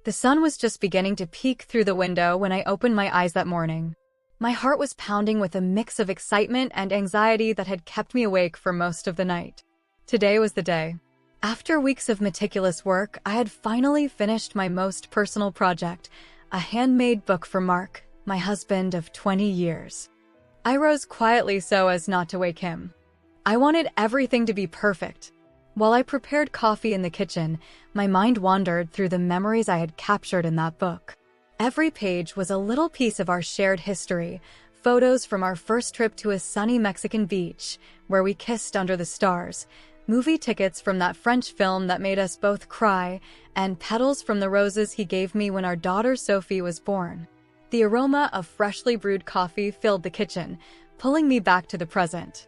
The sun was just beginning to peek through the window when I opened my eyes that morning. My heart was pounding with a mix of excitement and anxiety that had kept me awake for most of the night. Today was the day. After weeks of meticulous work, I had finally finished my most personal project, a handmade book for Mark, my husband of 20 years. I rose quietly so as not to wake him. I wanted everything to be perfect. While I prepared coffee in the kitchen, my mind wandered through the memories I had captured in that book. Every page was a little piece of our shared history, photos from our first trip to a sunny Mexican beach, where we kissed under the stars, movie tickets from that French film that made us both cry, and petals from the roses he gave me when our daughter Sophie was born. The aroma of freshly brewed coffee filled the kitchen, pulling me back to the present.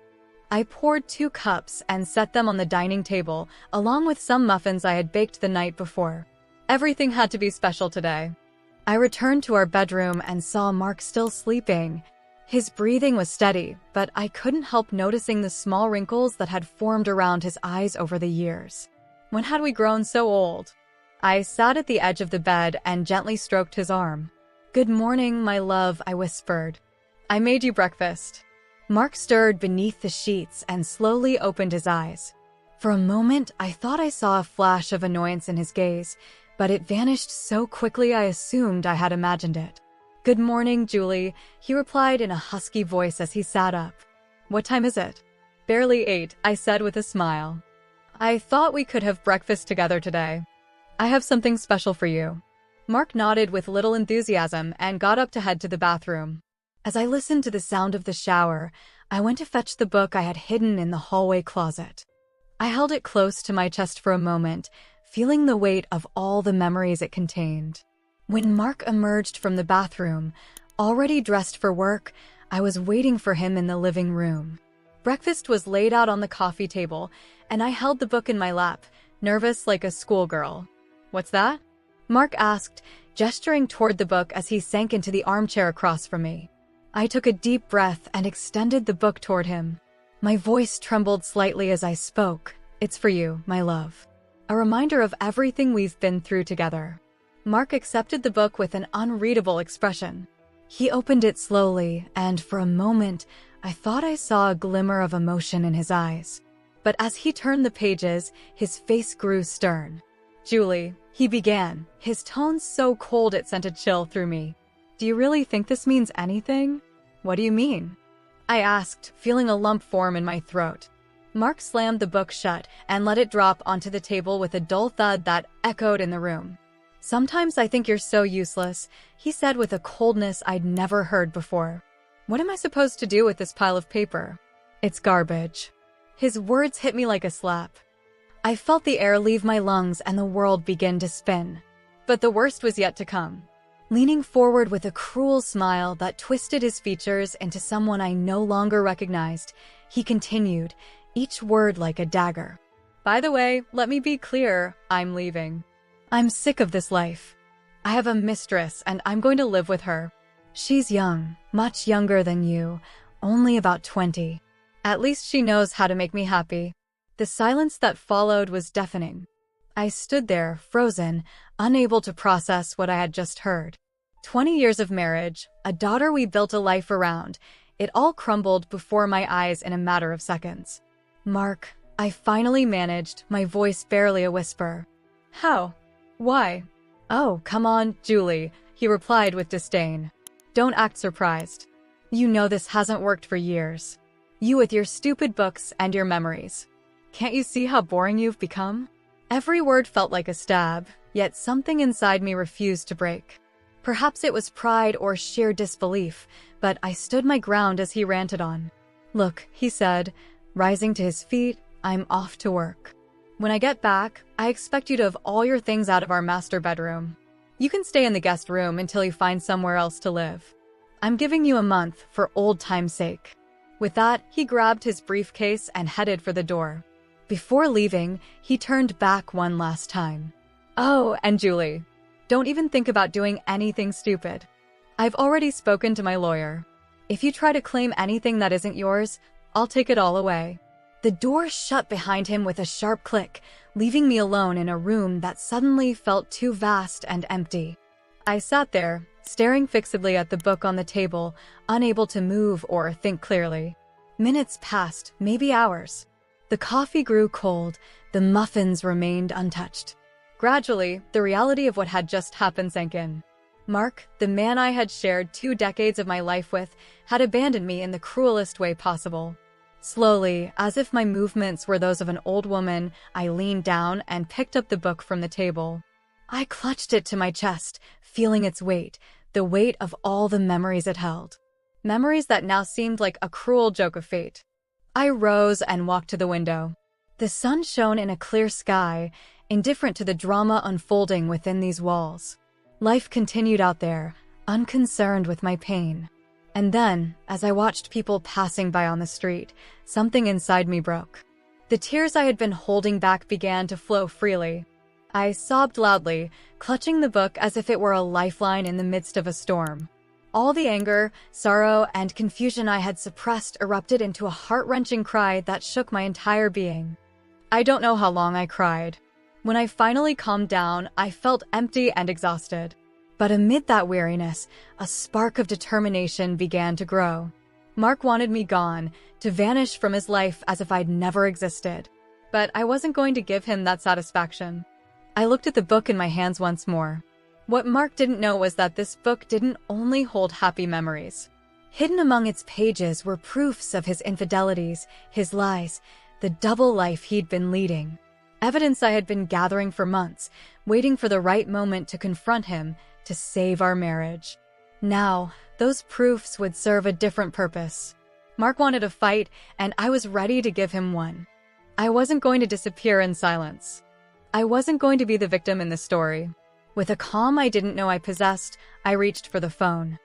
I poured 2 cups and set them on the dining table, along with some muffins I had baked the night before. Everything had to be special today. I returned to our bedroom and saw Mark still sleeping. His breathing was steady, but I couldn't help noticing the small wrinkles that had formed around his eyes over the years. When had we grown so old? I sat at the edge of the bed and gently stroked his arm. "Good morning, my love," I whispered. "I made you breakfast." Mark stirred beneath the sheets and slowly opened his eyes. For a moment, I thought I saw a flash of annoyance in his gaze, but it vanished so quickly I assumed I had imagined it. "Good morning, Julie," he replied in a husky voice as he sat up. "What time is it?" "Barely 8, I said with a smile. "I thought we could have breakfast together today. I have something special for you." Mark nodded with little enthusiasm and got up to head to the bathroom. As I listened to the sound of the shower, I went to fetch the book I had hidden in the hallway closet. I held it close to my chest for a moment, feeling the weight of all the memories it contained. When Mark emerged from the bathroom, already dressed for work, I was waiting for him in the living room. Breakfast was laid out on the coffee table, and I held the book in my lap, nervous like a schoolgirl. "What's that?" Mark asked, gesturing toward the book as he sank into the armchair across from me. I took a deep breath and extended the book toward him. My voice trembled slightly as I spoke. "It's for you, my love. A reminder of everything we've been through together." Mark accepted the book with an unreadable expression. He opened it slowly, and for a moment, I thought I saw a glimmer of emotion in his eyes. But as he turned the pages, his face grew stern. "Julie," he began, his tone so cold it sent a chill through me. "Do you really think this means anything?" "What do you mean?" I asked, feeling a lump form in my throat. Mark slammed the book shut and let it drop onto the table with a dull thud that echoed in the room. "Sometimes I think you're so useless," he said with a coldness I'd never heard before. "What am I supposed to do with this pile of paper?" "It's garbage." His words hit me like a slap. I felt the air leave my lungs and the world begin to spin. But the worst was yet to come. Leaning forward with a cruel smile that twisted his features into someone I no longer recognized, he continued, each word like a dagger. "By the way, let me be clear, I'm leaving. I'm sick of this life. I have a mistress and I'm going to live with her. She's young, much younger than you, only about 20. At least she knows how to make me happy." The silence that followed was deafening. I stood there, frozen, unable to process what I had just heard. 20 years of marriage, a daughter we built a life around, it all crumbled before my eyes in a matter of seconds. "Mark," I finally managed, my voice barely a whisper. "How? Why?" "Oh, come on, Julie," he replied with disdain. "Don't act surprised. You know this hasn't worked for years. You with your stupid books and your memories. Can't you see how boring you've become?" Every word felt like a stab, yet something inside me refused to break. Perhaps it was pride or sheer disbelief, but I stood my ground as he ranted on. "Look," he said, rising to his feet, "I'm off to work. When I get back, I expect you to have all your things out of our master bedroom. You can stay in the guest room until you find somewhere else to live. I'm giving you a month for old time's sake." With that, he grabbed his briefcase and headed for the door. Before leaving, he turned back one last time. "Oh, and Julie, don't even think about doing anything stupid. I've already spoken to my lawyer. If you try to claim anything that isn't yours, I'll take it all away." The door shut behind him with a sharp click, leaving me alone in a room that suddenly felt too vast and empty. I sat there, staring fixedly at the book on the table, unable to move or think clearly. Minutes passed, maybe hours. The coffee grew cold, the muffins remained untouched. Gradually, the reality of what had just happened sank in. Mark, the man I had shared 2 decades of my life with, had abandoned me in the cruelest way possible. Slowly, as if my movements were those of an old woman, I leaned down and picked up the book from the table. I clutched it to my chest, feeling its weight, the weight of all the memories it held. Memories that now seemed like a cruel joke of fate. I rose and walked to the window. The sun shone in a clear sky, indifferent to the drama unfolding within these walls. Life continued out there, unconcerned with my pain. And then, as I watched people passing by on the street, something inside me broke. The tears I had been holding back began to flow freely. I sobbed loudly, clutching the book as if it were a lifeline in the midst of a storm. All the anger, sorrow, and confusion I had suppressed erupted into a heart-wrenching cry that shook my entire being. I don't know how long I cried. When I finally calmed down, I felt empty and exhausted. But amid that weariness, a spark of determination began to grow. Mark wanted me gone, to vanish from his life as if I'd never existed. But I wasn't going to give him that satisfaction. I looked at the book in my hands once more. What Mark didn't know was that this book didn't only hold happy memories. Hidden among its pages were proofs of his infidelities, his lies, the double life he'd been leading. Evidence I had been gathering for months, waiting for the right moment to confront him, to save our marriage. Now, those proofs would serve a different purpose. Mark wanted a fight, and I was ready to give him one. I wasn't going to disappear in silence. I wasn't going to be the victim in this story. With a calm I didn't know I possessed, I reached for the phone.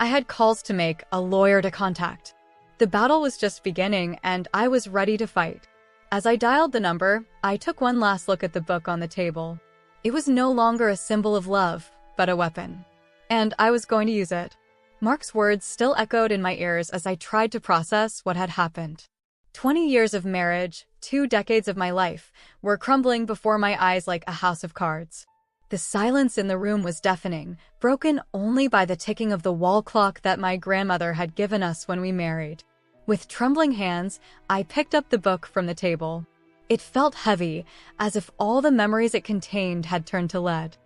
I had calls to make, a lawyer to contact. The battle was just beginning, and I was ready to fight. As I dialed the number, I took one last look at the book on the table. It was no longer a symbol of love, but a weapon. And I was going to use it. Mark's words still echoed in my ears as I tried to process what had happened. 20 years of marriage, 2 decades of my life, were crumbling before my eyes like a house of cards. The silence in the room was deafening, broken only by the ticking of the wall clock that my grandmother had given us when we married. With trembling hands, I picked up the book from the table. It felt heavy, as if all the memories it contained had turned to lead.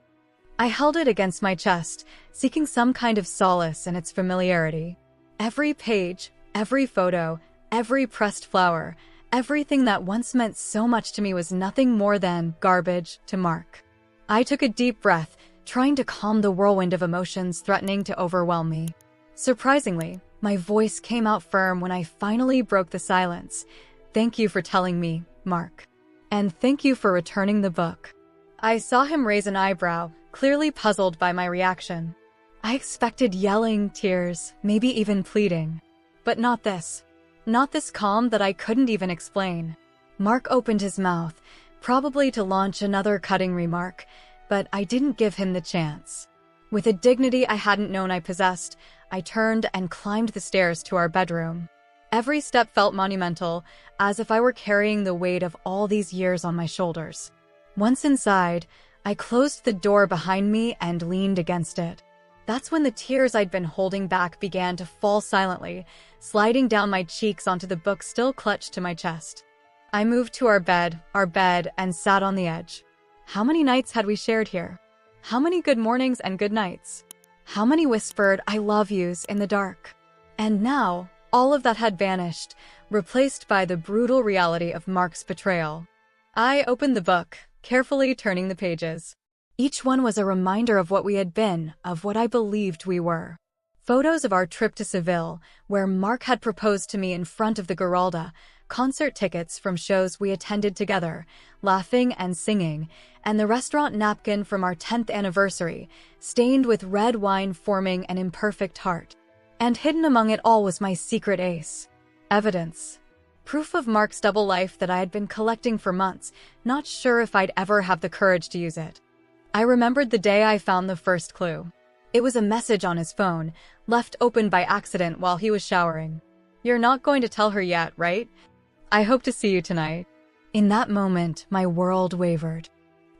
I held it against my chest, seeking some kind of solace in its familiarity. Every page, every photo, every pressed flower, everything that once meant so much to me was nothing more than garbage to Mark. I took a deep breath, trying to calm the whirlwind of emotions threatening to overwhelm me. Surprisingly, my voice came out firm when I finally broke the silence. Thank you for telling me, Mark. And thank you for returning the book. I saw him raise an eyebrow, clearly puzzled by my reaction. I expected yelling, tears, maybe even pleading. But not this. Not this calm that I couldn't even explain. Mark opened his mouth, probably to launch another cutting remark, but I didn't give him the chance. With a dignity I hadn't known I possessed, I turned and climbed the stairs to our bedroom. Every step felt monumental, as if I were carrying the weight of all these years on my shoulders. Once inside, I closed the door behind me and leaned against it. That's when the tears I'd been holding back began to fall silently, sliding down my cheeks onto the book still clutched to my chest. I moved to our bed, and sat on the edge. How many nights had we shared here? How many good mornings and good nights? How many whispered I love yous in the dark? And now, all of that had vanished, replaced by the brutal reality of Mark's betrayal. I opened the book, carefully turning the pages. Each one was a reminder of what we had been, of what I believed we were. Photos of our trip to Seville, where Mark had proposed to me in front of the Giralda, concert tickets from shows we attended together, laughing and singing, and the restaurant napkin from our 10th anniversary, stained with red wine forming an imperfect heart. And hidden among it all was my secret ace. Evidence. Proof of Mark's double life that I had been collecting for months, not sure if I'd ever have the courage to use it. I remembered the day I found the first clue. It was a message on his phone, left open by accident while he was showering. "You're not going to tell her yet, right?" I hope to see you tonight. In that moment, my world wavered.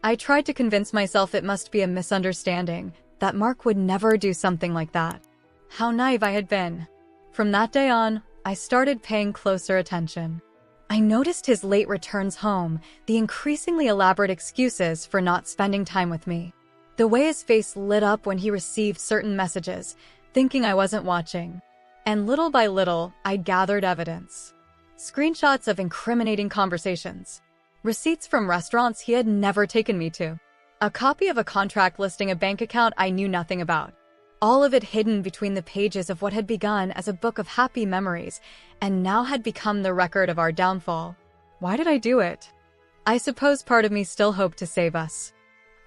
I tried to convince myself it must be a misunderstanding, that Mark would never do something like that. How naive I had been. From that day on, I started paying closer attention. I noticed his late returns home, the increasingly elaborate excuses for not spending time with me. The way his face lit up when he received certain messages, thinking I wasn't watching. And little by little, I gathered evidence. Screenshots of incriminating conversations. Receipts from restaurants he had never taken me to. A copy of a contract listing a bank account I knew nothing about. All of it hidden between the pages of what had begun as a book of happy memories and now had become the record of our downfall. Why did I do it? I suppose part of me still hoped to save us.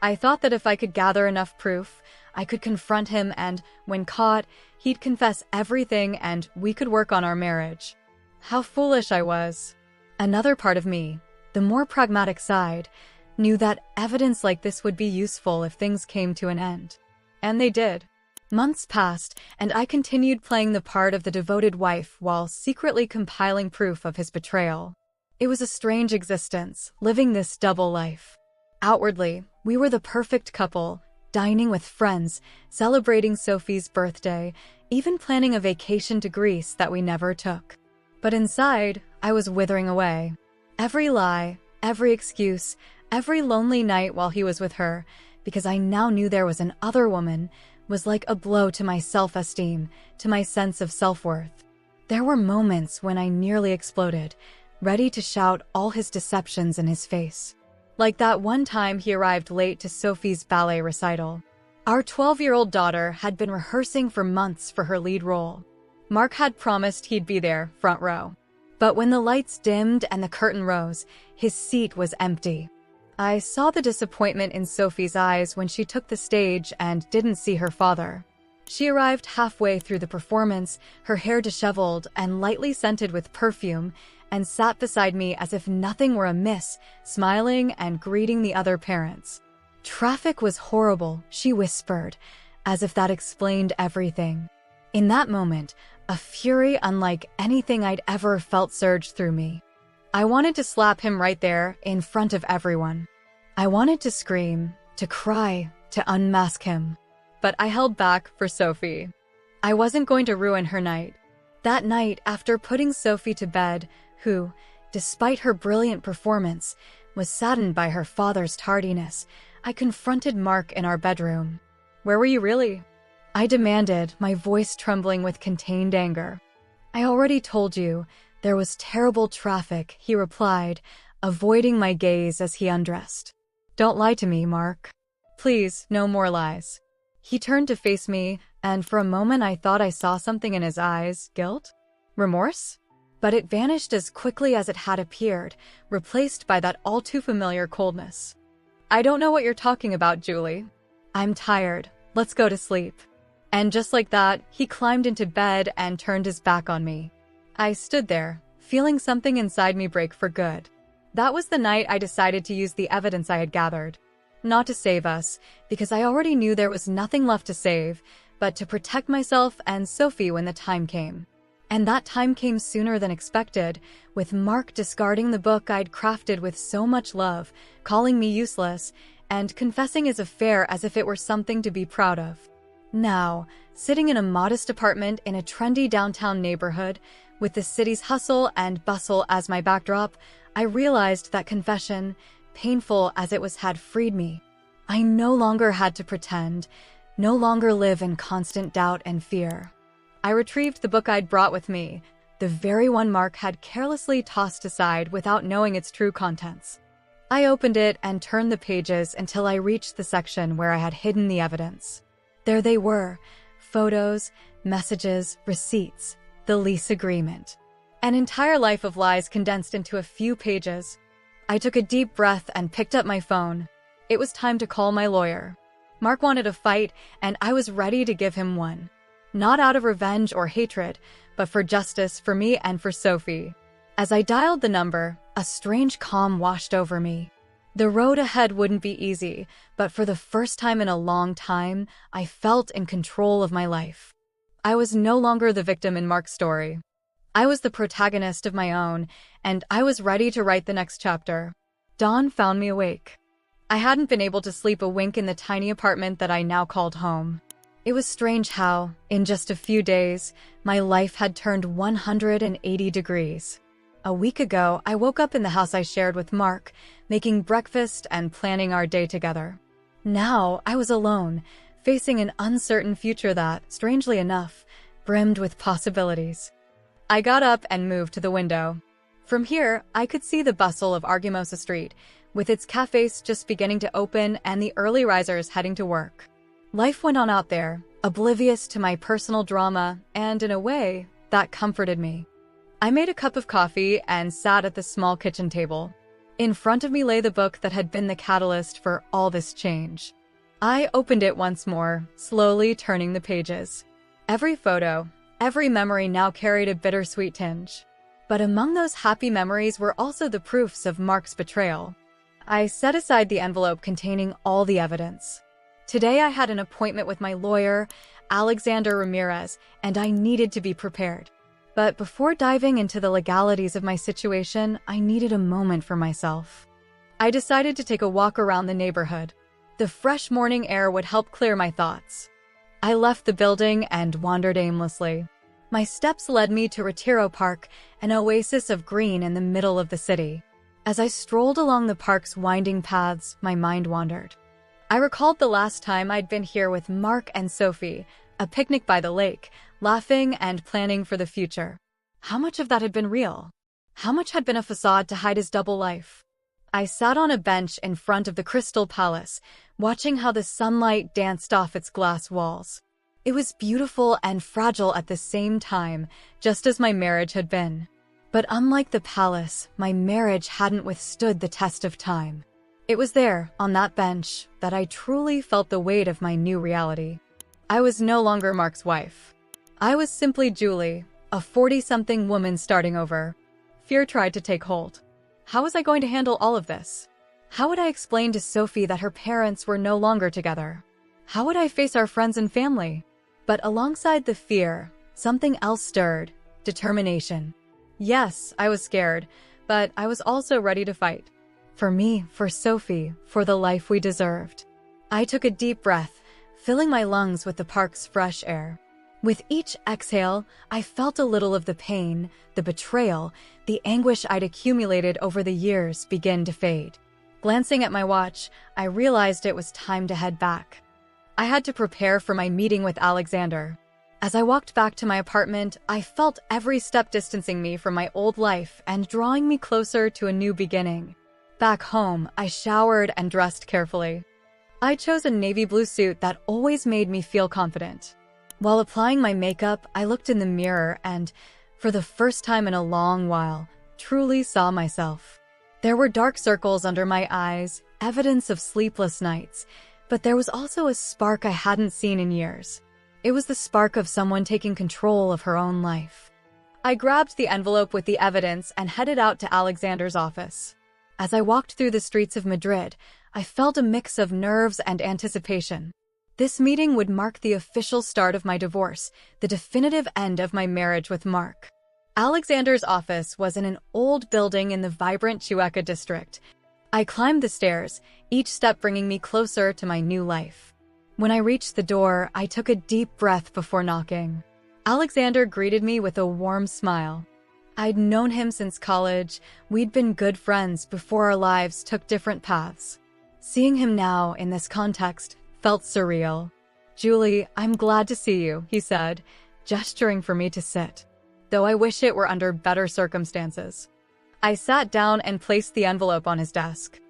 I thought that if I could gather enough proof, I could confront him and, when caught, he'd confess everything and we could work on our marriage. How foolish I was. Another part of me, the more pragmatic side, knew that evidence like this would be useful if things came to an end. And they did. Months passed, and I continued playing the part of the devoted wife while secretly compiling proof of his betrayal. It was a strange existence, living this double life. Outwardly, we were the perfect couple, dining with friends, celebrating Sophie's birthday, even planning a vacation to Greece that we never took. But inside, I was withering away. Every lie, every excuse, every lonely night while he was with her, because I now knew there was an other woman, was like a blow to my self-esteem, to my sense of self-worth. There were moments when I nearly exploded, ready to shout all his deceptions in his face. Like that one time he arrived late to Sophie's ballet recital. Our 12-year-old daughter had been rehearsing for months for her lead role. Mark had promised he'd be there, front row. But when the lights dimmed and the curtain rose, his seat was empty. I saw the disappointment in Sophie's eyes when she took the stage and didn't see her father. She arrived halfway through the performance, her hair disheveled and lightly scented with perfume, and sat beside me as if nothing were amiss, smiling and greeting the other parents. Traffic was horrible, she whispered, as if that explained everything. In that moment, a fury unlike anything I'd ever felt surged through me. I wanted to slap him right there, in front of everyone. I wanted to scream, to cry, to unmask him. But I held back for Sophie. I wasn't going to ruin her night. That night, after putting Sophie to bed, who, despite her brilliant performance, was saddened by her father's tardiness, I confronted Mark in our bedroom. "Where were you really?" I demanded, my voice trembling with contained anger. "I already told you. There was terrible traffic," he replied, avoiding my gaze as he undressed. "Don't lie to me, Mark. Please, no more lies." He turned to face me, and for a moment I thought I saw something in his eyes. Guilt? Remorse? But it vanished as quickly as it had appeared, replaced by that all-too-familiar coldness. "I don't know what you're talking about, Julie. I'm tired. Let's go to sleep." And just like that, he climbed into bed and turned his back on me. I stood there, feeling something inside me break for good. That was the night I decided to use the evidence I had gathered. Not to save us, because I already knew there was nothing left to save, but to protect myself and Sophie when the time came. And that time came sooner than expected, with Mark discarding the book I'd crafted with so much love, calling me useless, and confessing his affair as if it were something to be proud of. Now, sitting in a modest apartment in a trendy downtown neighborhood, with the city's hustle and bustle as my backdrop, I realized that confession, painful as it was, had freed me. I no longer had to pretend, no longer live in constant doubt and fear. I retrieved the book I'd brought with me, the very one Mark had carelessly tossed aside without knowing its true contents. I opened it and turned the pages until I reached the section where I had hidden the evidence. There they were, photos, messages, receipts, the lease agreement. An entire life of lies condensed into a few pages. I took a deep breath and picked up my phone. It was time to call my lawyer. Mark wanted a fight, and I was ready to give him one. Not out of revenge or hatred, but for justice for me and for Sophie. As I dialed the number, a strange calm washed over me. The road ahead wouldn't be easy, but for the first time in a long time, I felt in control of my life. I was no longer the victim in Mark's story. I was the protagonist of my own, and I was ready to write the next chapter. Dawn found me awake. I hadn't been able to sleep a wink in the tiny apartment that I now called home. It was strange how, in just a few days, my life had turned 180 degrees. A week ago, I woke up in the house I shared with Mark, making breakfast and planning our day together. Now, I was alone, facing an uncertain future that, strangely enough, brimmed with possibilities. I got up and moved to the window. From here, I could see the bustle of Argumosa Street, with its cafes just beginning to open and the early risers heading to work. Life went on out there, oblivious to my personal drama, and in a way, that comforted me. I made a cup of coffee and sat at the small kitchen table. In front of me lay the book that had been the catalyst for all this change. I opened it once more, slowly turning the pages. Every photo, every memory now carried a bittersweet tinge. But among those happy memories were also the proofs of Mark's betrayal. I set aside the envelope containing all the evidence. Today I had an appointment with my lawyer, Alexander Ramirez, and I needed to be prepared. But before diving into the legalities of my situation, I needed a moment for myself. I decided to take a walk around the neighborhood. The fresh morning air would help clear my thoughts. I left the building and wandered aimlessly. My steps led me to Retiro Park, an oasis of green in the middle of the city. As I strolled along the park's winding paths, my mind wandered. I recalled the last time I'd been here with Mark and Sophie, a picnic by the lake, laughing and planning for the future. How much of that had been real? How much had been a facade to hide his double life? I sat on a bench in front of the Crystal Palace, watching how the sunlight danced off its glass walls. It was beautiful and fragile at the same time, just as my marriage had been. But unlike the palace, my marriage hadn't withstood the test of time. It was there, on that bench, that I truly felt the weight of my new reality. I was no longer Mark's wife. I was simply Julie, a 40-something woman starting over. Fear tried to take hold. How was I going to handle all of this? How would I explain to Sophie that her parents were no longer together? How would I face our friends and family? But alongside the fear, something else stirred: determination. Yes, I was scared, but I was also ready to fight. For me, for Sophie, for the life we deserved. I took a deep breath, filling my lungs with the park's fresh air. With each exhale, I felt a little of the pain, the betrayal, the anguish I'd accumulated over the years begin to fade. Glancing at my watch, I realized it was time to head back. I had to prepare for my meeting with Alexander. As I walked back to my apartment, I felt every step distancing me from my old life and drawing me closer to a new beginning. Back home, I showered and dressed carefully. I chose a navy blue suit that always made me feel confident. While applying my makeup, I looked in the mirror and, for the first time in a long while, truly saw myself. There were dark circles under my eyes, evidence of sleepless nights, but there was also a spark I hadn't seen in years. It was the spark of someone taking control of her own life. I grabbed the envelope with the evidence and headed out to Alexander's office. As I walked through the streets of Madrid, I felt a mix of nerves and anticipation. This meeting would mark the official start of my divorce, the definitive end of my marriage with Mark. Alexander's office was in an old building in the vibrant Chueca district. I climbed the stairs, each step bringing me closer to my new life. When I reached the door, I took a deep breath before knocking. Alexander greeted me with a warm smile. I'd known him since college. We'd been good friends before our lives took different paths. Seeing him now, in this context, felt surreal. "Julie, I'm glad to see you," he said, gesturing for me to sit, though I wish it were under better circumstances. I sat down and placed the envelope on his desk.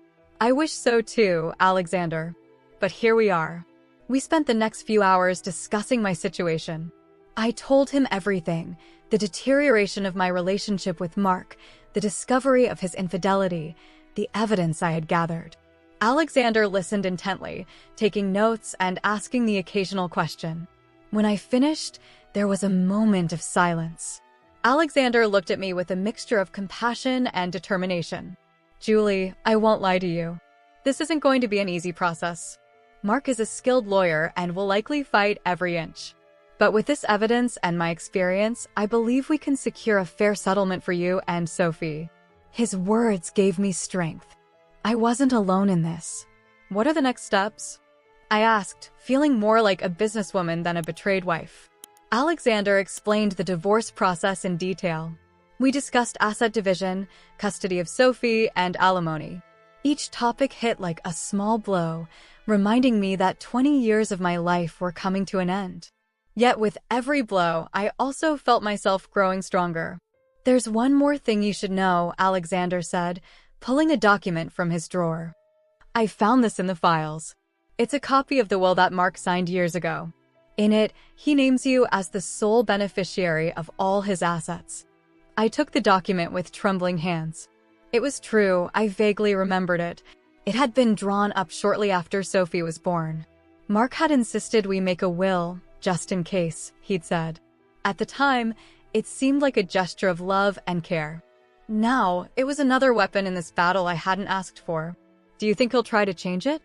"I wish so too, Alexander. But here we are." We spent the next few hours discussing my situation. I told him everything: the deterioration of my relationship with Mark, the discovery of his infidelity, the evidence I had gathered. Alexander listened intently, taking notes and asking the occasional question. When I finished, there was a moment of silence. Alexander looked at me with a mixture of compassion and determination. "Julie, I won't lie to you. This isn't going to be an easy process. Mark is a skilled lawyer and will likely fight every inch. But with this evidence and my experience, I believe we can secure a fair settlement for you and Sophie." His words gave me strength. I wasn't alone in this. "What are the next steps?" I asked, feeling more like a businesswoman than a betrayed wife. Alexander explained the divorce process in detail. We discussed asset division, custody of Sophie, and alimony. Each topic hit like a small blow, reminding me that 20 years of my life were coming to an end. Yet with every blow, I also felt myself growing stronger. "There's one more thing you should know," Alexander said, pulling a document from his drawer. "I found this in the files. It's a copy of the will that Mark signed years ago. In it, he names you as the sole beneficiary of all his assets." I took the document with trembling hands. It was true, I vaguely remembered it. It had been drawn up shortly after Sophie was born. Mark had insisted we make a will, just in case, he'd said. At the time, it seemed like a gesture of love and care. Now, it was another weapon in this battle I hadn't asked for. "Do you think he'll try to change it?"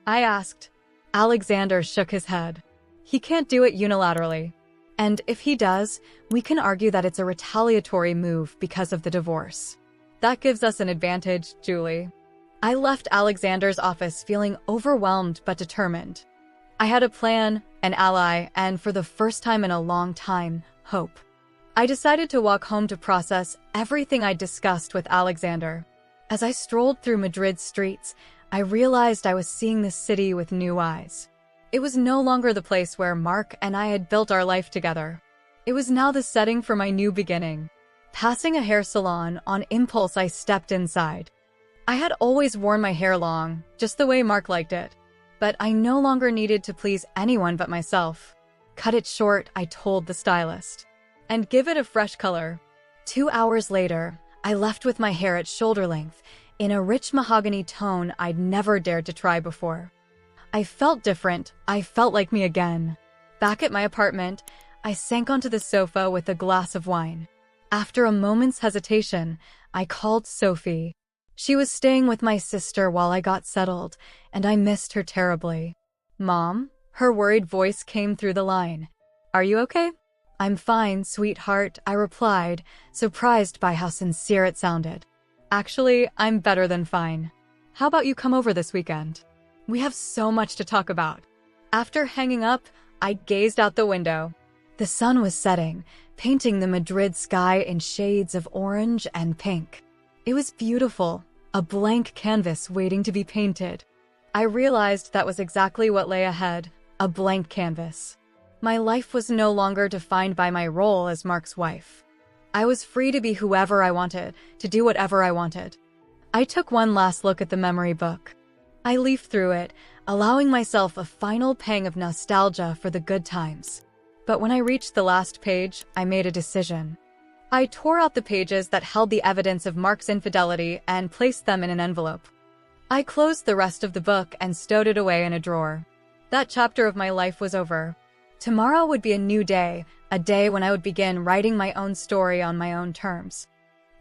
I asked. Alexander shook his head. "He can't do it unilaterally. And if he does, we can argue that it's a retaliatory move because of the divorce. That gives us an advantage, Julie." I left Alexander's office feeling overwhelmed but determined. I had a plan, an ally, and for the first time in a long time, hope. I decided to walk home to process everything I'd discussed with Alexander. As I strolled through Madrid's streets, I realized I was seeing this city with new eyes. It was no longer the place where Mark and I had built our life together. It was now the setting for my new beginning. Passing a hair salon, on impulse I stepped inside. I had always worn my hair long, just the way Mark liked it. But I no longer needed to please anyone but myself. "Cut it short," I told the stylist. "And give it a fresh color." 2 hours later, I left with my hair at shoulder length, in a rich mahogany tone I'd never dared to try before. I felt different. I felt like me again. Back at my apartment, I sank onto the sofa with a glass of wine. After a moment's hesitation, I called Sophie. She was staying with my sister while I got settled, and I missed her terribly. "Mom?" Her worried voice came through the line. "Are you okay?" "I'm fine, sweetheart," I replied, surprised by how sincere it sounded. "Actually, I'm better than fine. How about you come over this weekend? We have so much to talk about." After hanging up, I gazed out the window. The sun was setting, painting the Madrid sky in shades of orange and pink. It was beautiful, a blank canvas waiting to be painted. I realized that was exactly what lay ahead, a blank canvas. My life was no longer defined by my role as Mark's wife. I was free to be whoever I wanted, to do whatever I wanted. I took one last look at the memory book. I leafed through it, allowing myself a final pang of nostalgia for the good times. But when I reached the last page, I made a decision. I tore out the pages that held the evidence of Mark's infidelity and placed them in an envelope. I closed the rest of the book and stowed it away in a drawer. That chapter of my life was over. Tomorrow would be a new day, a day when I would begin writing my own story on my own terms.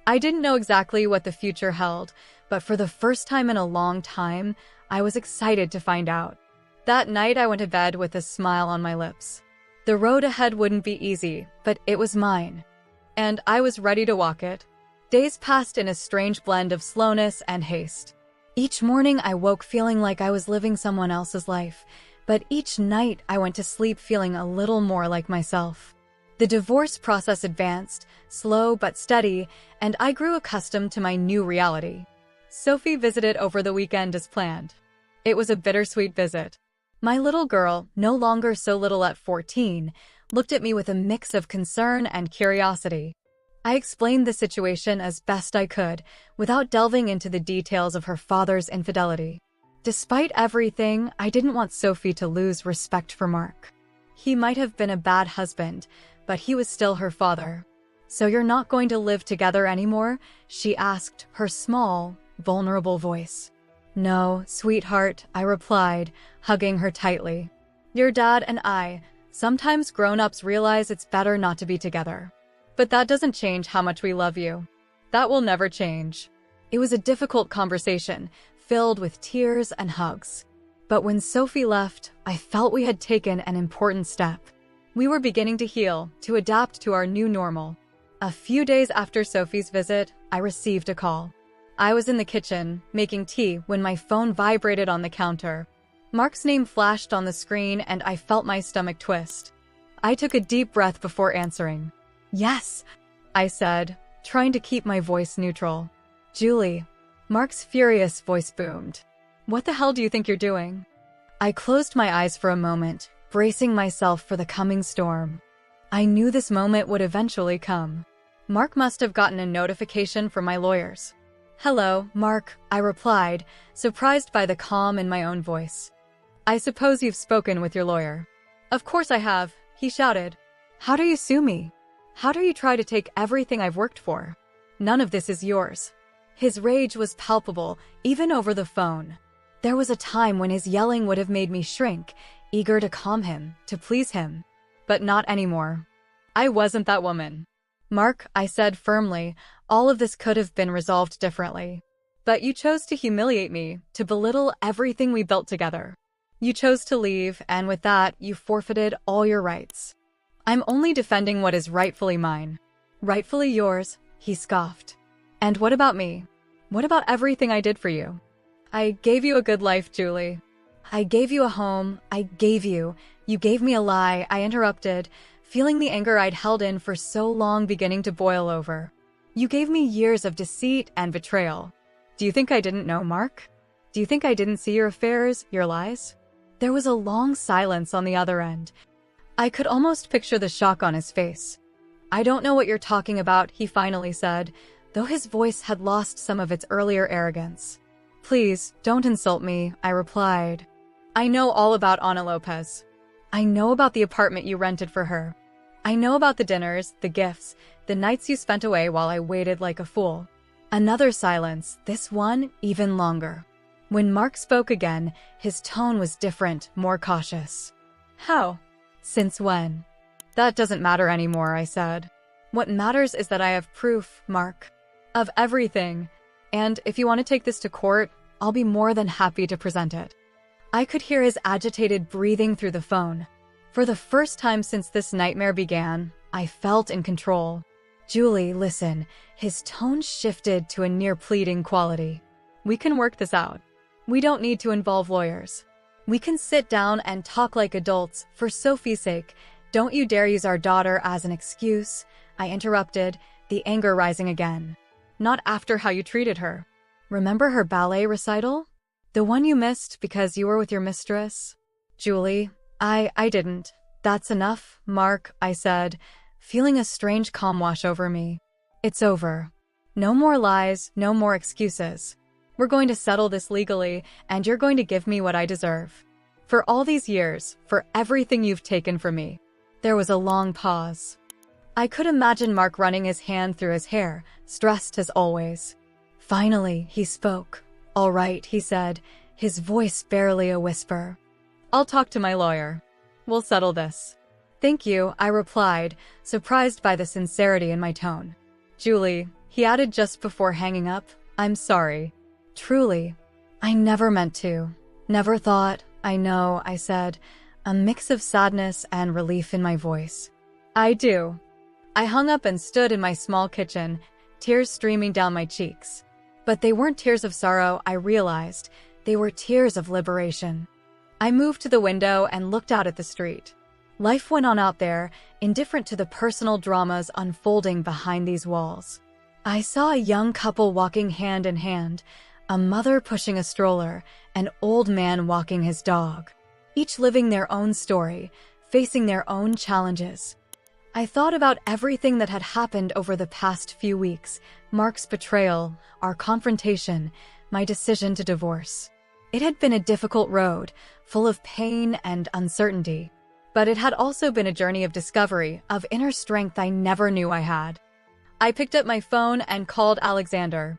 I didn't know exactly what the future held, but for the first time in a long time, I was excited to find out. That night I went to bed with a smile on my lips. The road ahead wouldn't be easy, but it was mine. And I was ready to walk it. Days passed in a strange blend of slowness and haste. Each morning I woke feeling like I was living someone else's life, but each night I went to sleep feeling a little more like myself. The divorce process advanced, slow but steady, and I grew accustomed to my new reality. Sophie visited over the weekend as planned. It was a bittersweet visit. My little girl, no longer so little at 14, looked at me with a mix of concern and curiosity. I explained the situation as best I could, without delving into the details of her father's infidelity. Despite everything, I didn't want Sophie to lose respect for Mark. He might have been a bad husband, but he was still her father. "So you're not going to live together anymore?" she asked, her small, vulnerable voice. "No, sweetheart," I replied, hugging her tightly. "Your dad and I, sometimes grown-ups realize it's better not to be together. But that doesn't change how much we love you. That will never change." It was a difficult conversation, filled with tears and hugs. But when Sophie left, I felt we had taken an important step. We were beginning to heal, to adapt to our new normal. A few days after Sophie's visit, I received a call. I was in the kitchen, making tea, when my phone vibrated on the counter. Mark's name flashed on the screen and I felt my stomach twist. I took a deep breath before answering. "Yes," I said, trying to keep my voice neutral. "Julie." Mark's furious voice boomed. "What the hell do you think you're doing?" I closed my eyes for a moment, bracing myself for the coming storm. I knew this moment would eventually come. Mark must have gotten a notification from my lawyers. "Hello, Mark," I replied, surprised by the calm in my own voice. "I suppose you've spoken with your lawyer." "Of course I have," he shouted. "How do you sue me? How do you try to take everything I've worked for? None of this is yours." His rage was palpable, even over the phone. There was a time when his yelling would have made me shrink, eager to calm him, to please him. But not anymore. I wasn't that woman. "Mark," I said firmly, "all of this could have been resolved differently. But you chose to humiliate me, to belittle everything we built together. You chose to leave, and with that, you forfeited all your rights. I'm only defending what is rightfully mine." "Rightfully yours," he scoffed. "And what about me? What about everything I did for you? I gave you a good life, Julie. I gave you a home. You gave me a lie," I interrupted, feeling the anger I'd held in for so long beginning to boil over. "You gave me years of deceit and betrayal. Do you think I didn't know, Mark? Do you think I didn't see your affairs, your lies?" There was a long silence on the other end. I could almost picture the shock on his face. "I don't know what you're talking about," he finally said, though his voice had lost some of its earlier arrogance. "Please, don't insult me," I replied. "I know all about Ana Lopez. I know about the apartment you rented for her. I know about the dinners, the gifts, the nights you spent away while I waited like a fool." Another silence, this one even longer. When Mark spoke again, his tone was different, more cautious. "How? Since when?" "That doesn't matter anymore," I said. "What matters is that I have proof, Mark. Of everything. And if you want to take this to court, I'll be more than happy to present it." I could hear his agitated breathing through the phone. For the first time since this nightmare began, I felt in control. "Julie, listen." His tone shifted to a near pleading quality. "We can work this out. We don't need to involve lawyers. We can sit down and talk like adults, for Sophie's sake. Don't you dare use our daughter as an excuse," I interrupted, the anger rising again. "Not after how you treated her. Remember her ballet recital? The one you missed because you were with your mistress?" "Julie, I didn't." "That's enough, Mark," I said, feeling a strange calm wash over me. "It's over. No more lies, no more excuses. We're going to settle this legally, and you're going to give me what I deserve. For all these years, for everything you've taken from me." There was a long pause. I could imagine Mark running his hand through his hair, stressed as always. Finally, he spoke. "All right," he said, his voice barely a whisper. "I'll talk to my lawyer. We'll settle this." "Thank you," I replied, surprised by the sincerity in my tone. "Julie," he added just before hanging up, "I'm sorry. Truly. I never meant to. Never thought. I know," I said, a mix of sadness and relief in my voice. "I do." I hung up and stood in my small kitchen, tears streaming down my cheeks. But they weren't tears of sorrow, I realized. They were tears of liberation. I moved to the window and looked out at the street. Life went on out there, indifferent to the personal dramas unfolding behind these walls. I saw a young couple walking hand in hand, a mother pushing a stroller, an old man walking his dog, each living their own story, facing their own challenges. I thought about everything that had happened over the past few weeks, Mark's betrayal, our confrontation, my decision to divorce. It had been a difficult road, full of pain and uncertainty. But it had also been a journey of discovery, of inner strength I never knew I had. I picked up my phone and called Alexander.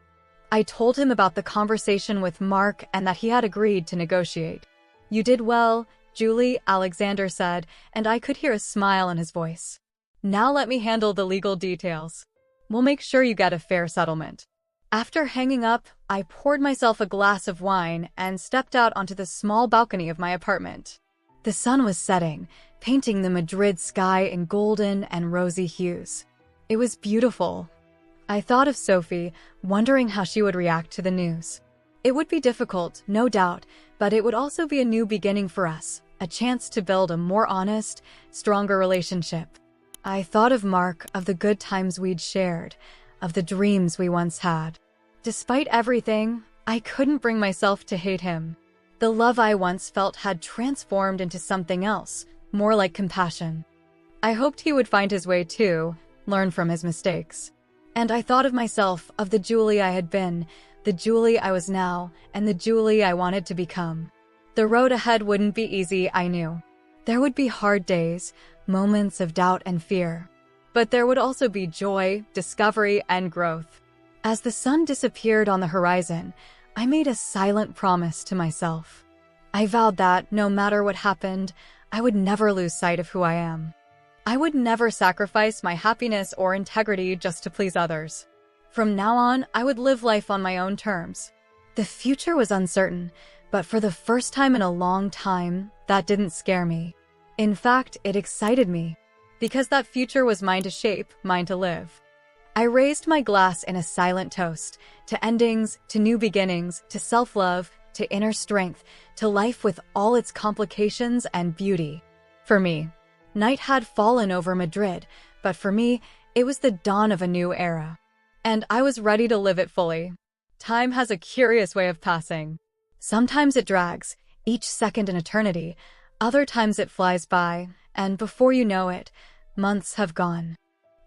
I told him about the conversation with Mark and that he had agreed to negotiate. "You did well, Julie," Alexander said, and I could hear a smile in his voice. "Now let me handle the legal details. We'll make sure you get a fair settlement." After hanging up, I poured myself a glass of wine and stepped out onto the small balcony of my apartment. The sun was setting, painting the Madrid sky in golden and rosy hues. It was beautiful. I thought of Sophie, wondering how she would react to the news. It would be difficult, no doubt, but it would also be a new beginning for us, a chance to build a more honest, stronger relationship. I thought of Mark, of the good times we'd shared, of the dreams we once had. Despite everything, I couldn't bring myself to hate him. The love I once felt had transformed into something else, more like compassion. I hoped he would find his way too, learn from his mistakes. And I thought of myself, of the Julie I had been, the Julie I was now, and the Julie I wanted to become. The road ahead wouldn't be easy, I knew. There would be hard days, moments of doubt and fear. But there would also be joy, discovery, and growth. As the sun disappeared on the horizon, I made a silent promise to myself. I vowed that, no matter what happened, I would never lose sight of who I am. I would never sacrifice my happiness or integrity just to please others. From now on, I would live life on my own terms. The future was uncertain, but for the first time in a long time, that didn't scare me. In fact, it excited me, because that future was mine to shape, mine to live. I raised my glass in a silent toast, to endings, to new beginnings, to self-love, to inner strength, to life with all its complications and beauty. For me, night had fallen over Madrid, but for me, it was the dawn of a new era. And I was ready to live it fully. Time has a curious way of passing. Sometimes it drags, each second an eternity. Other times it flies by, and before you know it, months have gone.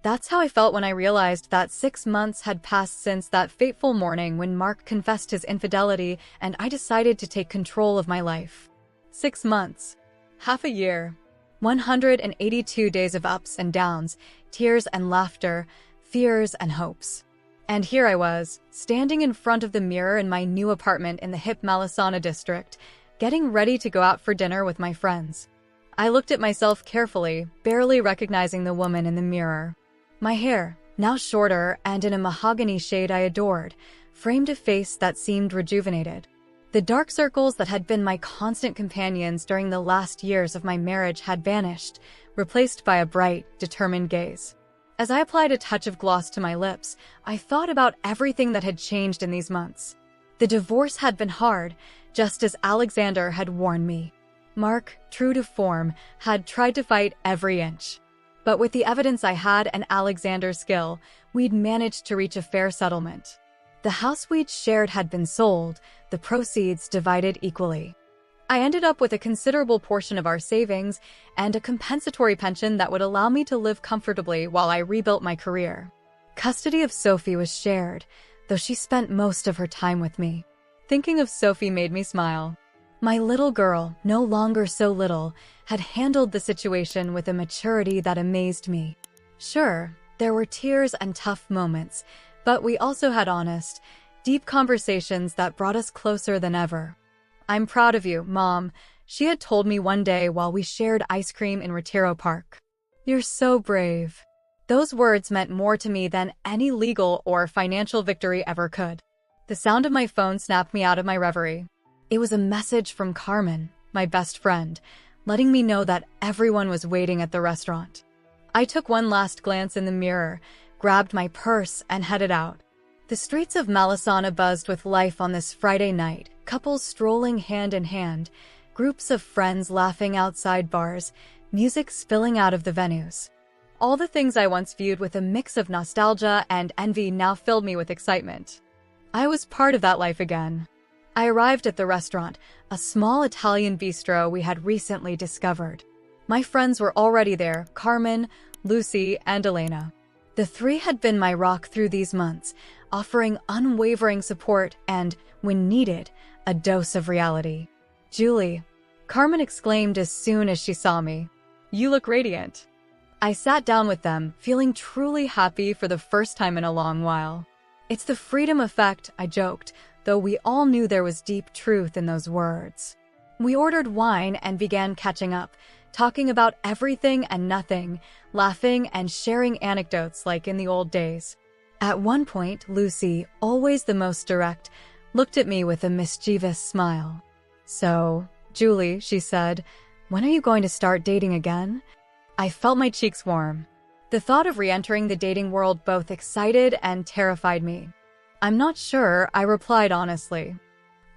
That's how I felt when I realized that 6 months had passed since that fateful morning when Mark confessed his infidelity and I decided to take control of my life. 6 months. Half a year. 182 days of ups and downs, tears and laughter, fears and hopes. And here I was, standing in front of the mirror in my new apartment in the hip Malasana district, getting ready to go out for dinner with my friends. I looked at myself carefully, barely recognizing the woman in the mirror. My hair, now shorter and in a mahogany shade I adored, framed a face that seemed rejuvenated. The dark circles that had been my constant companions during the last years of my marriage had vanished, replaced by a bright, determined gaze. As I applied a touch of gloss to my lips, I thought about everything that had changed in these months. The divorce had been hard, just as Alexander had warned me. Mark, true to form, had tried to fight every inch. But with the evidence I had and Alexander's skill, we'd managed to reach a fair settlement. The house we'd shared had been sold, the proceeds divided equally. I ended up with a considerable portion of our savings and a compensatory pension that would allow me to live comfortably while I rebuilt my career. Custody of Sophie was shared, though she spent most of her time with me. Thinking of Sophie made me smile. My little girl, no longer so little, had handled the situation with a maturity that amazed me. Sure, there were tears and tough moments, but we also had honest, deep conversations that brought us closer than ever. "I'm proud of you, Mom," she had told me one day while we shared ice cream in Retiro Park. "You're so brave." Those words meant more to me than any legal or financial victory ever could. The sound of my phone snapped me out of my reverie. It was a message from Carmen, my best friend, letting me know that everyone was waiting at the restaurant. I took one last glance in the mirror, grabbed my purse, and headed out. The streets of Malasana buzzed with life on this Friday night, couples strolling hand in hand, groups of friends laughing outside bars, music spilling out of the venues. All the things I once viewed with a mix of nostalgia and envy now filled me with excitement. I was part of that life again. I arrived at the restaurant, a small Italian bistro we had recently discovered. My friends were already there, Carmen, Lucy, and Elena. The three had been my rock through these months, offering unwavering support and, when needed, a dose of reality. "Julie," Carmen exclaimed as soon as she saw me. "You look radiant." I sat down with them, feeling truly happy for the first time in a long while. "It's the freedom effect," I joked, though we all knew there was deep truth in those words. We ordered wine and began catching up, talking about everything and nothing, laughing and sharing anecdotes like in the old days. At one point, Lucy, always the most direct, looked at me with a mischievous smile. "So, Julie," she said, When are you going to start dating again? I felt my cheeks warm. The thought of re-entering the dating world both excited and terrified me. I'm not sure, I replied honestly.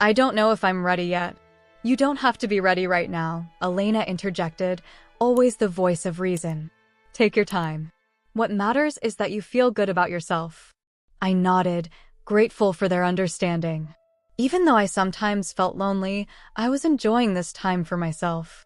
I don't know if I'm ready yet. You don't have to be ready right now, Elena interjected, always the voice of reason. Take your time. What matters is that you feel good about yourself. I nodded, grateful for their understanding. Even though I sometimes felt lonely, I was enjoying this time for myself.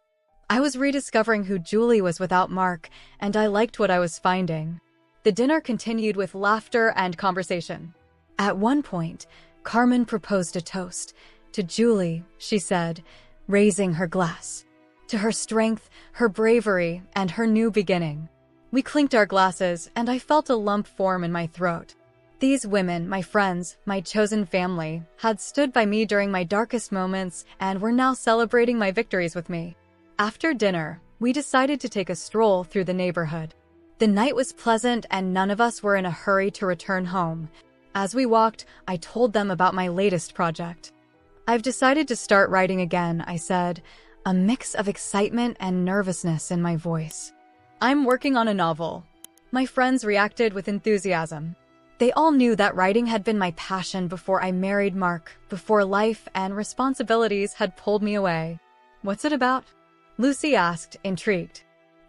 I was rediscovering who Julie was without Mark, and I liked what I was finding. The dinner continued with laughter and conversation. At one point, Carmen proposed a toast. To Julie, she said, raising her glass. To her strength, her bravery, and her new beginning. We clinked our glasses, and I felt a lump form in my throat. These women, my friends, my chosen family, had stood by me during my darkest moments and were now celebrating my victories with me. After dinner, we decided to take a stroll through the neighborhood. The night was pleasant and none of us were in a hurry to return home. As we walked, I told them about my latest project. I've decided to start writing again, I said, a mix of excitement and nervousness in my voice. I'm working on a novel. My friends reacted with enthusiasm. They all knew that writing had been my passion before I married Mark, before life and responsibilities had pulled me away. What's it about? Lucy asked, intrigued.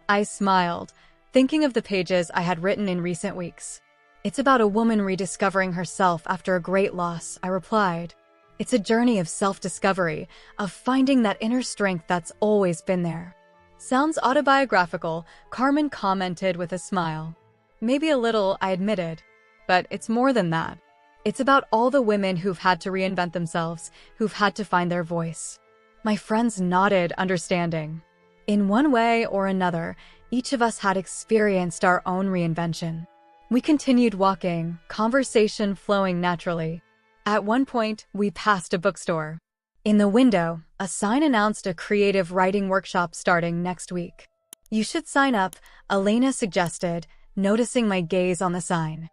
I smiled, thinking of the pages I had written in recent weeks. It's about a woman rediscovering herself after a great loss, I replied. It's a journey of self-discovery, of finding that inner strength that's always been there. Sounds autobiographical, Carmen commented with a smile. Maybe a little, I admitted. But it's more than that. It's about all the women who've had to reinvent themselves, who've had to find their voice. My friends nodded, understanding. In one way or another, each of us had experienced our own reinvention. We continued walking, conversation flowing naturally. At one point, we passed a bookstore. In the window, a sign announced a creative writing workshop starting next week. You should sign up, Elena suggested, noticing my gaze on the sign.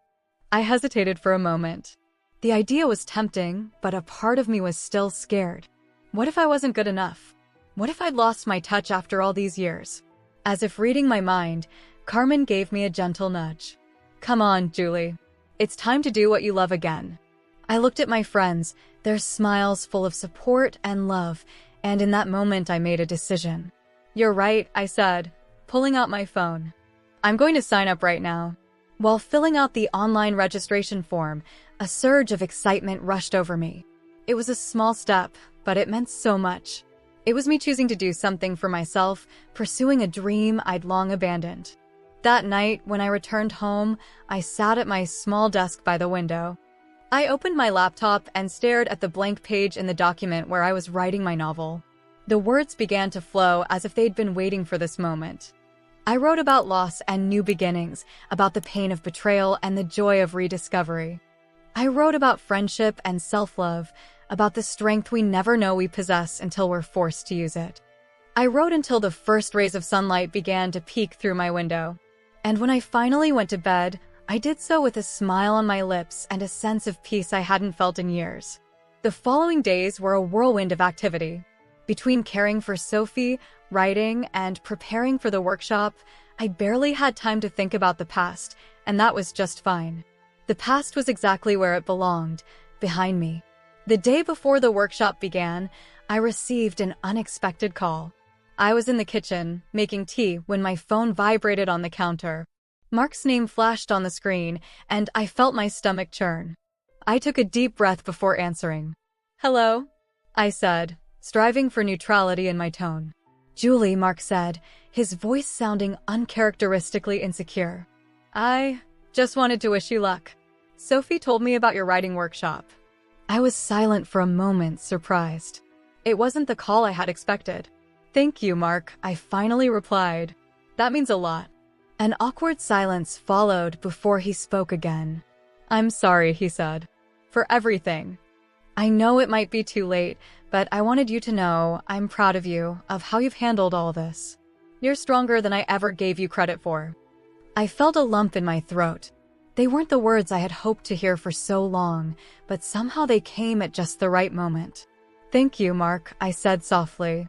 I hesitated for a moment. The idea was tempting, but a part of me was still scared. What if I wasn't good enough? What if I'd lost my touch after all these years? As if reading my mind, Carmen gave me a gentle nudge. Come on, Julie. It's time to do what you love again. I looked at my friends, their smiles full of support and love, and in that moment I made a decision. You're right, I said, pulling out my phone. I'm going to sign up right now. While filling out the online registration form, a surge of excitement rushed over me. It was a small step, but it meant so much. It was me choosing to do something for myself, pursuing a dream I'd long abandoned. That night, when I returned home, I sat at my small desk by the window. I opened my laptop and stared at the blank page in the document where I was writing my novel. The words began to flow as if they'd been waiting for this moment. I wrote about loss and new beginnings, about the pain of betrayal and the joy of rediscovery. I wrote about friendship and self-love, about the strength we never know we possess until we're forced to use it. I wrote until the first rays of sunlight began to peek through my window. And when I finally went to bed, I did so with a smile on my lips and a sense of peace I hadn't felt in years. The following days were a whirlwind of activity. Between caring for Sophie, writing, and preparing for the workshop, I barely had time to think about the past, and that was just fine. The past was exactly where it belonged, behind me. The day before the workshop began, I received an unexpected call. I was in the kitchen, making tea, when my phone vibrated on the counter. Mark's name flashed on the screen, and I felt my stomach churn. I took a deep breath before answering. Hello, I said, striving for neutrality in my tone. Julie, Mark said, his voice sounding uncharacteristically insecure. I just wanted to wish you luck. Sophie told me about your writing workshop. I was silent for a moment, surprised. It wasn't the call I had expected. Thank you, Mark, I finally replied. That means a lot. An awkward silence followed before he spoke again. I'm sorry, he said, for everything. I know it might be too late, but I wanted you to know I'm proud of you, of how you've handled all this. You're stronger than I ever gave you credit for. I felt a lump in my throat. They weren't the words I had hoped to hear for so long, but somehow they came at just the right moment. Thank you, Mark, I said softly.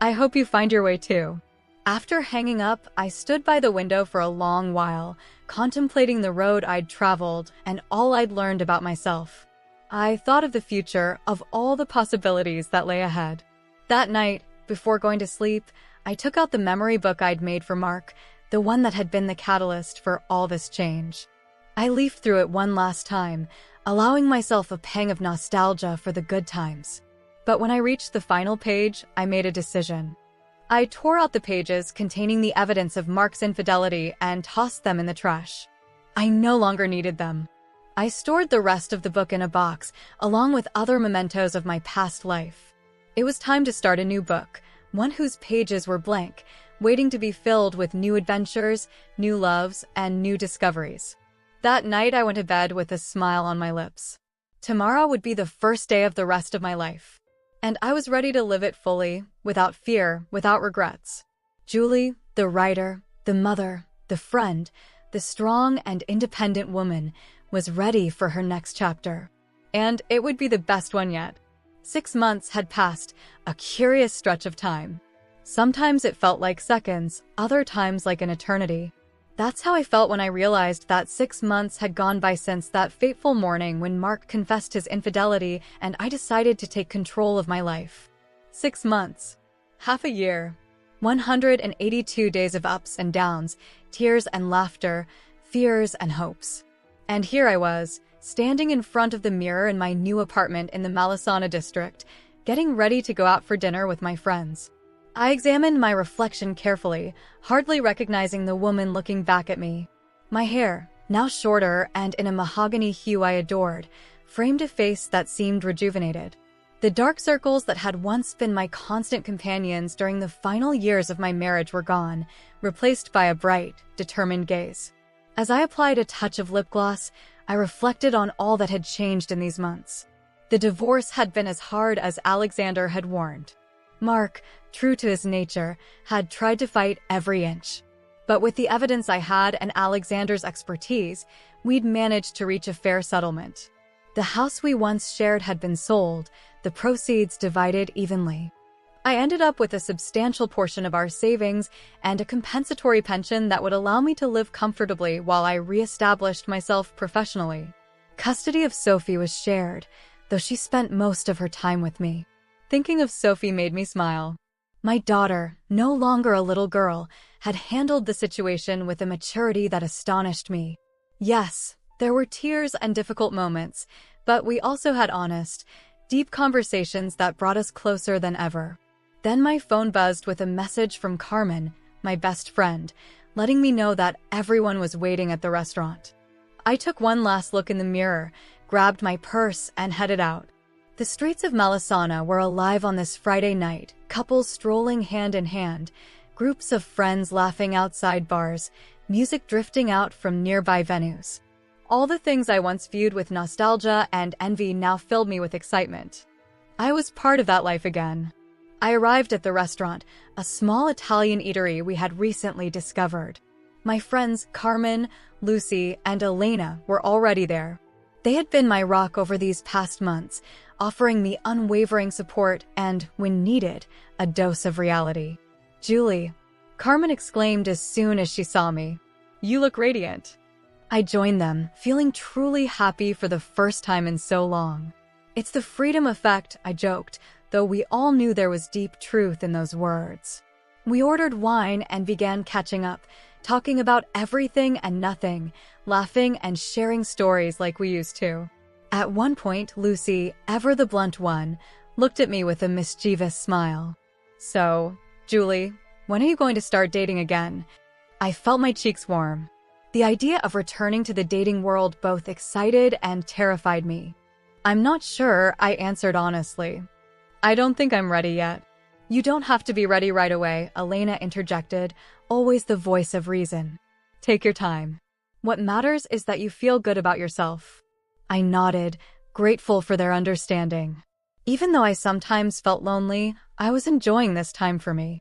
I hope you find your way too. After hanging up, I stood by the window for a long while, contemplating the road I'd traveled and all I'd learned about myself. I thought of the future, of all the possibilities that lay ahead. That night, before going to sleep, I took out the memory book I'd made for Mark, the one that had been the catalyst for all this change. I leafed through it one last time, allowing myself a pang of nostalgia for the good times. But when I reached the final page, I made a decision. I tore out the pages containing the evidence of Mark's infidelity and tossed them in the trash. I no longer needed them. I stored the rest of the book in a box, along with other mementos of my past life. It was time to start a new book, one whose pages were blank, waiting to be filled with new adventures, new loves, and new discoveries. That night, I went to bed with a smile on my lips. Tomorrow would be the first day of the rest of my life. And I was ready to live it fully, without fear, without regrets. Julie, the writer, the mother, the friend, the strong and independent woman, was ready for her next chapter. And it would be the best one yet. 6 months had passed, a curious stretch of time. Sometimes it felt like seconds, other times like an eternity. That's how I felt when I realized that 6 months had gone by since that fateful morning when Mark confessed his infidelity and I decided to take control of my life. 6 months. Half a year. 182 days of ups and downs, tears and laughter, fears and hopes. And here I was, standing in front of the mirror in my new apartment in the Malasana district, getting ready to go out for dinner with my friends. I examined my reflection carefully, hardly recognizing the woman looking back at me. My hair, now shorter and in a mahogany hue I adored, framed a face that seemed rejuvenated. The dark circles that had once been my constant companions during the final years of my marriage were gone, replaced by a bright, determined gaze. As I applied a touch of lip gloss, I reflected on all that had changed in these months. The divorce had been as hard as Alexander had warned. Mark, true to his nature, had tried to fight every inch. But with the evidence I had and Alexander's expertise, we'd managed to reach a fair settlement. The house we once shared had been sold, the proceeds divided evenly. I ended up with a substantial portion of our savings and a compensatory pension that would allow me to live comfortably while I re-established myself professionally. Custody of Sophie was shared, though she spent most of her time with me. Thinking of Sophie made me smile. My daughter, no longer a little girl, had handled the situation with a maturity that astonished me. Yes, there were tears and difficult moments, but we also had honest, deep conversations that brought us closer than ever. Then my phone buzzed with a message from Carmen, my best friend, letting me know that everyone was waiting at the restaurant. I took one last look in the mirror, grabbed my purse, and headed out. The streets of Malasana were alive on this Friday night, couples strolling hand in hand, groups of friends laughing outside bars, music drifting out from nearby venues. All the things I once viewed with nostalgia and envy now filled me with excitement. I was part of that life again. I arrived at the restaurant, a small Italian eatery we had recently discovered. My friends Carmen, Lucy, and Elena were already there. They had been my rock over these past months, offering me unwavering support and, when needed, a dose of reality. "Julie," Carmen exclaimed as soon as she saw me. "You look radiant." I joined them, feeling truly happy for the first time in so long. "It's the freedom effect," I joked, though we all knew there was deep truth in those words. We ordered wine and began catching up, talking about everything and nothing, laughing and sharing stories like we used to. At one point, Lucy, ever the blunt one, looked at me with a mischievous smile. "So, Julie, when are you going to start dating again?" I felt my cheeks warm. The idea of returning to the dating world both excited and terrified me. "I'm not sure," I answered honestly. "I don't think I'm ready yet." "You don't have to be ready right away," Elena interjected, always the voice of reason. "Take your time. What matters is that you feel good about yourself." I nodded, grateful for their understanding. Even though I sometimes felt lonely, I was enjoying this time for me.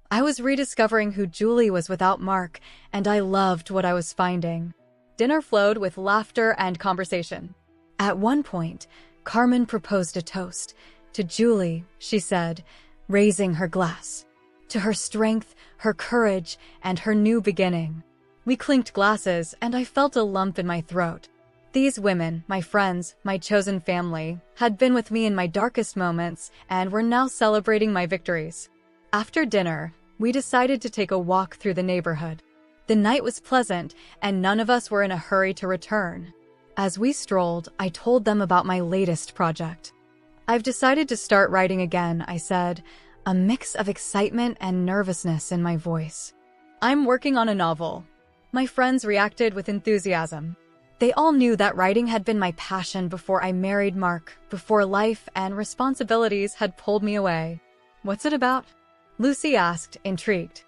I was rediscovering who Julie was without Mark, and I loved what I was finding. Dinner flowed with laughter and conversation. At one point, Carmen proposed a toast. "To Julie," she said, raising her glass. to her strength, her courage, and her new beginning. We clinked glasses, and I felt a lump in my throat. These women, my friends, my chosen family, had been with me in my darkest moments and were now celebrating my victories. After dinner, we decided to take a walk through the neighborhood. The night was pleasant, and none of us were in a hurry to return. As we strolled, I told them about my latest project. "I've decided to start writing again," I said, a mix of excitement and nervousness in my voice. "I'm working on a novel." My friends reacted with enthusiasm. They all knew that writing had been my passion before I married Mark, before life and responsibilities had pulled me away. "What's it about?" Lucy asked, intrigued.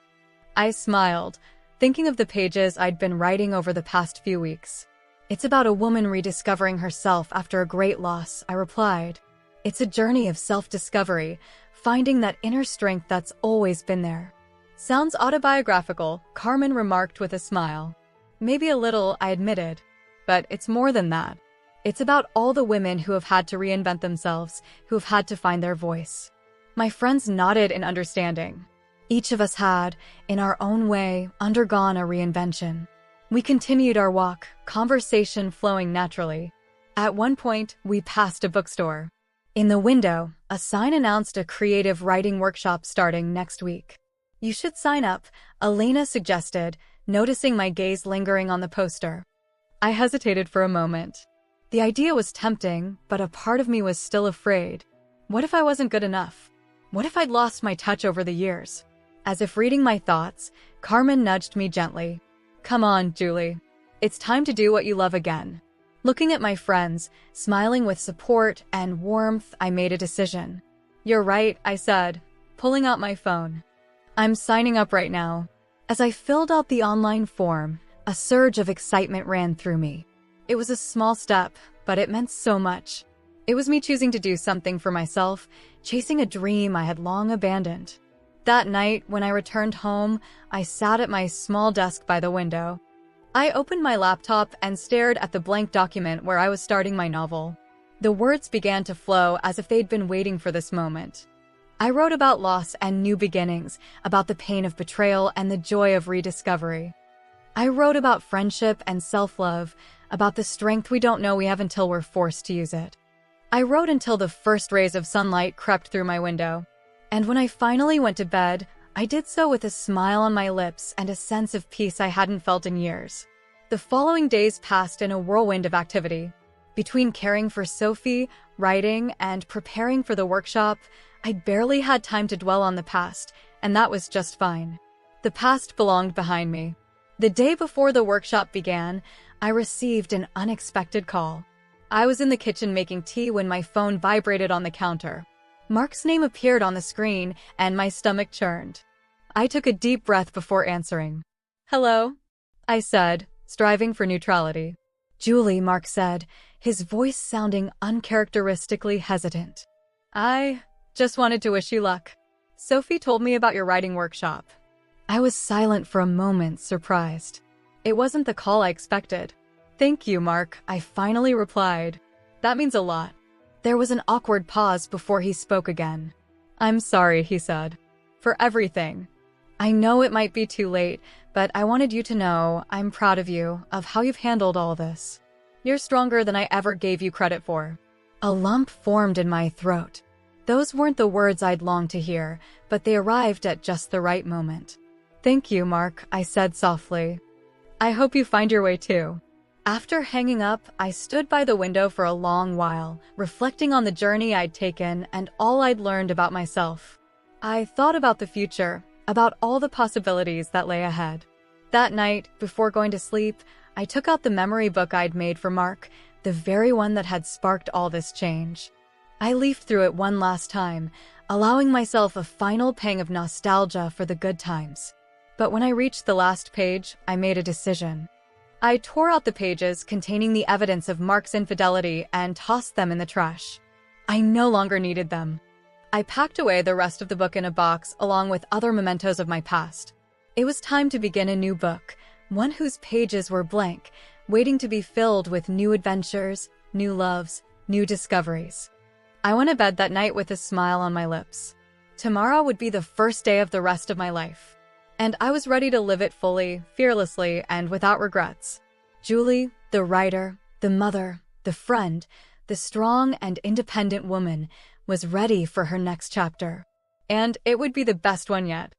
I smiled, thinking of the pages I'd been writing over the past few weeks. "It's about a woman rediscovering herself after a great loss," I replied. "It's a journey of self-discovery, finding that inner strength that's always been there." "Sounds autobiographical," Carmen remarked with a smile. "Maybe a little," I admitted. "But it's more than that. It's about all the women who have had to reinvent themselves, who have had to find their voice." My friends nodded in understanding. Each of us had, in our own way, undergone a reinvention. We continued our walk, conversation flowing naturally. At one point, we passed a bookstore. In the window, a sign announced a creative writing workshop starting next week. "You should sign up," Elena suggested, noticing my gaze lingering on the poster. I hesitated for a moment. The idea was tempting, but a part of me was still afraid. What if I wasn't good enough? What if I'd lost my touch over the years? As if reading my thoughts, Carmen nudged me gently. "Come on, Julie. It's time to do what you love again." Looking at my friends, smiling with support and warmth, I made a decision. "You're right," I said, pulling out my phone. "I'm signing up right now." As I filled out the online form, a surge of excitement ran through me. It was a small step, but it meant so much. It was me choosing to do something for myself, chasing a dream I had long abandoned. That night, when I returned home, I sat at my small desk by the window. I opened my laptop and stared at the blank document where I was starting my novel. The words began to flow as if they'd been waiting for this moment. I wrote about loss and new beginnings, about the pain of betrayal and the joy of rediscovery. I wrote about friendship and self-love, about the strength we don't know we have until we're forced to use it. I wrote until the first rays of sunlight crept through my window. And when I finally went to bed, I did so with a smile on my lips and a sense of peace I hadn't felt in years. The following days passed in a whirlwind of activity. Between caring for Sophie, writing, and preparing for the workshop, I barely had time to dwell on the past, and that was just fine. The past belonged behind me. The day before the workshop began, I received an unexpected call. I was in the kitchen making tea when my phone vibrated on the counter. Mark's name appeared on the screen, and my stomach churned. I took a deep breath before answering. "Hello," I said, striving for neutrality. "Julie," Mark said, his voice sounding uncharacteristically hesitant. "I just wanted to wish you luck. Sophie told me about your writing workshop." I was silent for a moment, surprised. It wasn't the call I expected. "Thank you, Mark," I finally replied. "That means a lot." There was an awkward pause before he spoke again. "I'm sorry," he said, "for everything. I know it might be too late, but I wanted you to know I'm proud of you, of how you've handled all this. You're stronger than I ever gave you credit for." A lump formed in my throat. Those weren't the words I'd longed to hear, but they arrived at just the right moment. "Thank you, Mark," I said softly. "I hope you find your way too." After hanging up, I stood by the window for a long while, reflecting on the journey I'd taken and all I'd learned about myself. I thought about the future, about all the possibilities that lay ahead. That night, before going to sleep, I took out the memory book I'd made for Mark, the very one that had sparked all this change. I leafed through it one last time, allowing myself a final pang of nostalgia for the good times. But when I reached the last page, I made a decision. I tore out the pages containing the evidence of Mark's infidelity and tossed them in the trash. I no longer needed them. I packed away the rest of the book in a box along with other mementos of my past. It was time to begin a new book, one whose pages were blank, waiting to be filled with new adventures, new loves, new discoveries. I went to bed that night with a smile on my lips. Tomorrow would be the first day of the rest of my life. And I was ready to live it fully, fearlessly, and without regrets. Julie, the writer, the mother, the friend, the strong and independent woman, was ready for her next chapter. And it would be the best one yet.